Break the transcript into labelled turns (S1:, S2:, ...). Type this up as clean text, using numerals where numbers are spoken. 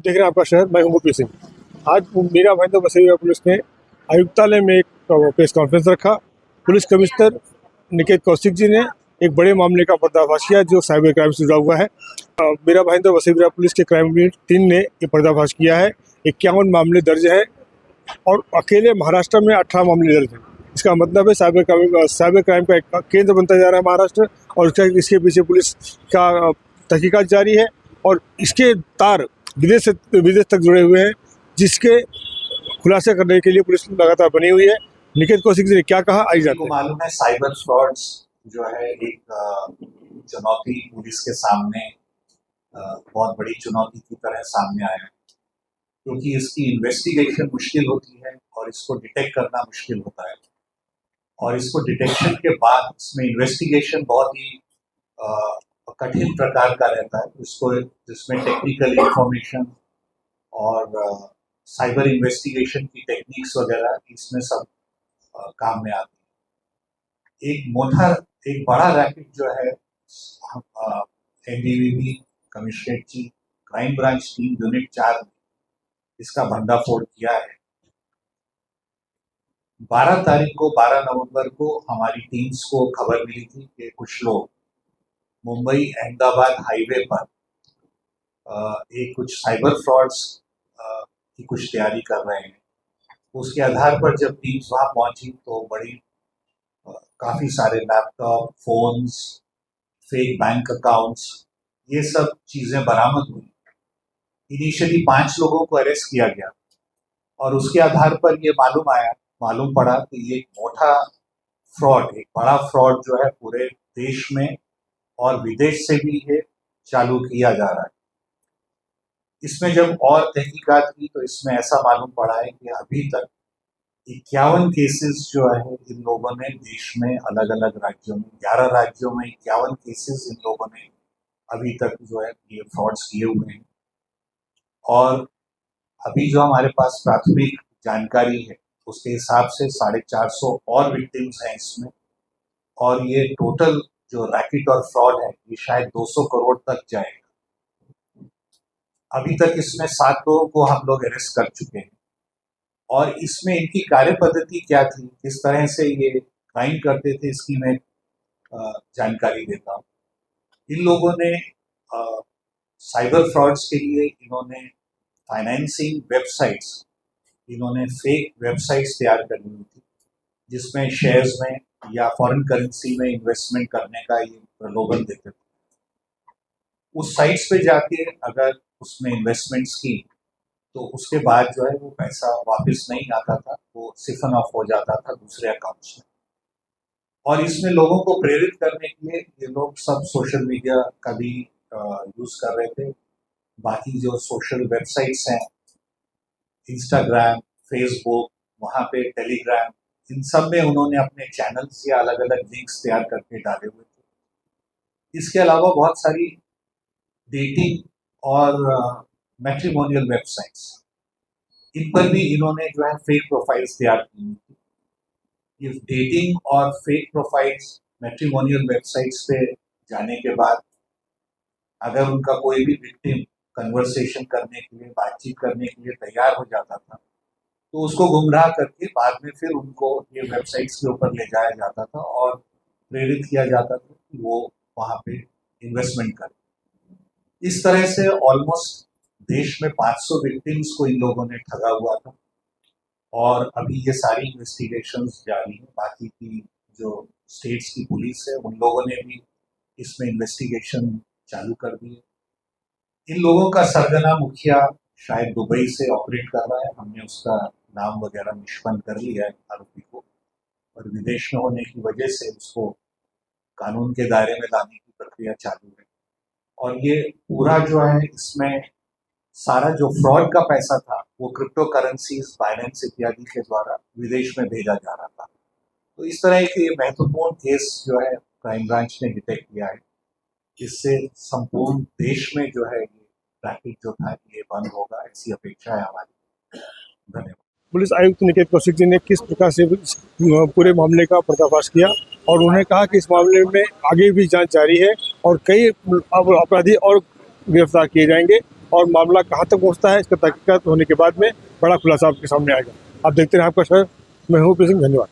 S1: देख रहे हैं आपका शहर। मैं हूं गोपी सिंह। आज मीरा भाईंदर वसई पुलिस ने आयुक्तालय में एक प्रेस कॉन्फ्रेंस रखा। पुलिस कमिश्नर निकेत कौशिक जी ने एक बड़े मामले का पर्दाफाश किया जो साइबर क्राइम से जुड़ा हुआ है। मीरा भाईंदर वसई पुलिस के क्राइम यूनिट 3 ने ये पर्दाफाश किया है। 51 मामले दर्ज हैं और अकेले महाराष्ट्र में 18 मामले दर्ज हैं। इसका मतलब है साइबर क्राइम का एक केंद्र बनता जा रहा है महाराष्ट्र, और इसके पीछे पुलिस का तहकीकात जारी है और इसके तार विदेश तक जुड़े हुए हैं, जिसके खुलासे करने के लिए पुलिस लगातार बनी हुई है। निकेत कौशिक जी ने क्या कहा, आई जाते हैं।
S2: मालूम है साइबर फ्रॉड्स जो है एक चुनौती पुलिस के सामने बहुत बड़ी चुनौती की तरह सामने आया है, क्योंकि इसकी इन्वेस्टिगेशन मुश्किल होती है और इसको डिटेक्ट करना मुश्किल होता है, और इसको डिटेक्शन के बाद इसमें इन्वेस्टिगेशन बहुत ही कठिन प्रकार का रहता है, जिसमें टेक्निकल इंफॉर्मेशन और साइबर इन्वेस्टिगेशन की टेक्निक्स वगैरह इसमें सब काम में आती है। एक बड़ा रैकेट जो है एनडीवीबी कमिश्नरेट की क्राइम ब्रांच टीम यूनिट 4 ने इसका भंडाफोड़ किया है। 12 नवंबर को हमारी टीम्स को खबर मिली थी कि कुछ लोग मुंबई अहमदाबाद हाईवे पर एक कुछ साइबर फ्रॉड्स की कुछ तैयारी कर रहे हैं। उसके आधार पर जब टीम्स वहां पहुंची तो काफी सारे laptop, phones, fake bank accounts, ये सब चीजें बरामद हुई। इनिशियली 5 लोगों को अरेस्ट किया गया और उसके आधार पर ये मालूम पड़ा कि ये एक बड़ा फ्रॉड जो है पूरे देश में और विदेश से भी ये चालू किया जा रहा है। इसमें जब और तहकीकात की तो इसमें ऐसा मालूम पड़ा है कि अभी तक 51 केसेस जो है इन लोगों ने देश में अलग अलग राज्यों में 11 राज्यों में 51 केसेस इन लोगों ने अभी तक जो है ये फ्रॉड्स किए हुए हैं। और अभी जो हमारे पास प्राथमिक जानकारी है उसके हिसाब से 450 और विक्टिम्स हैं इसमें, और ये टोटल जो रैकेट और फ्रॉड है ये शायद 200 करोड़ तक जाएगा। अभी तक इसमें 7 लोगों को हम लोग अरेस्ट कर चुके हैं, और इसमें इनकी कार्य पद्धति क्या थी, किस तरह से ये क्राइम करते थे, इसकी मैं जानकारी देता हूँ। इन लोगों ने साइबर फ्रॉड्स के लिए इन्होंने फाइनेंसिंग वेबसाइट्स, इन्होंने फेक वेबसाइट्स तैयार करनी हुई थी, जिसमें शेयर्स में या फॉरेन करेंसी में इन्वेस्टमेंट करने का ये प्रलोभन देते थे। उस साइट्स पे जाके अगर उसमें इन्वेस्टमेंट्स की तो उसके बाद जो है वो पैसा वापस नहीं आता था, वो सिफन ऑफ हो जाता था दूसरे अकाउंट्स में। और इसमें लोगों को प्रेरित करने के लिए ये लोग सब सोशल मीडिया का भी यूज कर रहे थे। बाकी जो सोशल वेबसाइट्स हैं, इंस्टाग्राम, फेसबुक, वहाँ पे टेलीग्राम, इन सब में उन्होंने अपने चैनल्स या अलग अलग लिंक्स तैयार करके डाले हुए थे। इसके अलावा बहुत सारी डेटिंग और मैट्रिमोनियल वेबसाइट्स, इन पर भी इन्होंने जो है फेक प्रोफाइल्स तैयार की हुई थी। ये डेटिंग और फेक प्रोफाइल्स मैट्रिमोनियल वेबसाइट्स पे जाने के बाद अगर उनका कोई भी विक्टिम कन्वर्सेशन करने के लिए, बातचीत करने के लिए तैयार हो जाता था तो उसको गुमराह करके बाद में फिर उनको ये वेबसाइट्स के ऊपर ले जाया जाता था और प्रेरित किया जाता था कि वो वहाँ पे इन्वेस्टमेंट करें। इस तरह से ऑलमोस्ट देश में 500 विक्टिम्स को इन लोगों ने ठगा हुआ था, और अभी ये सारी इन्वेस्टिगेशंस जारी है। बाकी की जो स्टेट्स की पुलिस है उन लोगों ने भी इसमें इन्वेस्टिगेशन चालू कर दी है। इन लोगों का सरगना मुखिया शायद दुबई से ऑपरेट कर रहा है। हमने उसका नाम वगैरह निष्पन्न कर लिया है आरोपी को, और विदेश में होने की वजह से उसको कानून के दायरे में लाने की प्रक्रिया चालू है। और ये पूरा जो है इसमें सारा जो फ्रॉड का पैसा था वो क्रिप्टो करेंसीज, बाइनेंस इत्यादि के द्वारा विदेश में भेजा जा रहा था। तो इस तरह के महत्वपूर्ण केस जो है क्राइम ब्रांच ने डिटेक्ट किया है। इससे संपूर्ण देश में जो है ये ट्रैफिक जो था ये बंद होगा, ऐसी अपेक्षा है हमारी। धन्यवाद।
S1: पुलिस आयुक्त निकेत कौशिक जी ने किस प्रकार से पूरे मामले का पर्दाफाश किया, और उन्होंने कहा कि इस मामले में आगे भी जांच जारी है और कई अपराधी और गिरफ्तार किए जाएंगे। और मामला कहाँ तक पहुँचता है इसका तहकीकात होने के बाद में बड़ा खुलासा आपके सामने आएगा। आप देखते रहें आपका शहर। मैं हूँ पी सिंह, धन्यवाद।